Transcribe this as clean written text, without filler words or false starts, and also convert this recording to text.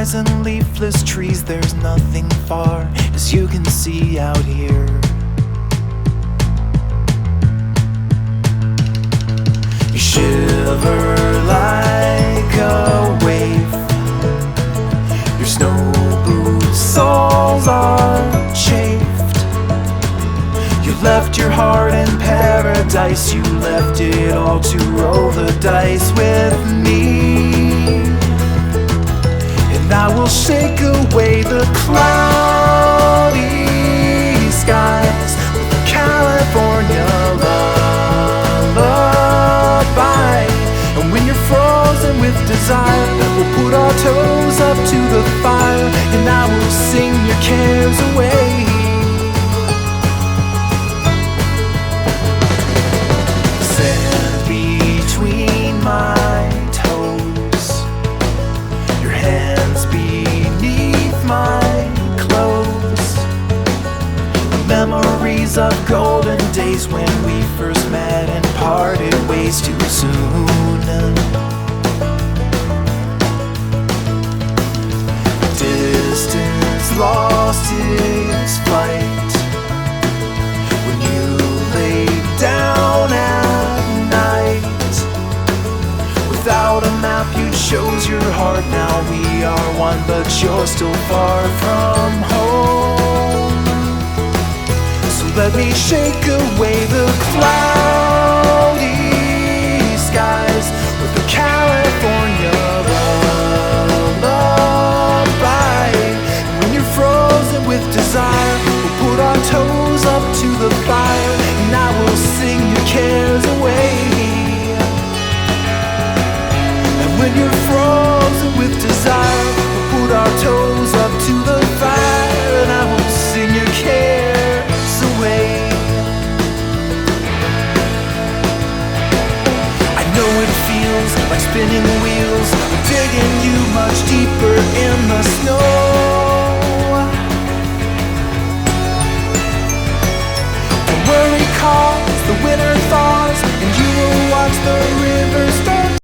skies and leafless trees, there's nothing far, as you can see out here. You shiver like a wave, your snow boots soles are chafed. You left your heart in paradise, you left it all to roll the dice with me. And I will shake away the cloudy skies with a California lullaby. And when you're frozen with desire, we'll put our toes up to the fire, and I will sing your cares away. Sand between my toes, your hands beneath my clothes. Memories of golden days when we first met and parted ways too soon. Distance lost its flight when you laid down at night. Without a map you chose your heart, now we are one, but you're still far from home. So let me shake away the cloudy skies with the California lullaby. When you're frozen with desire, we'll put our toes up to the fire, and I will sing your cares away. And when you're frozen with desire, we'll put our toes up to the fire, and I will sing your cares away. I know it feels like spinning wheels, digging you much deeper in the snow. Don't worry, 'cause the winter thaws, and you will watch the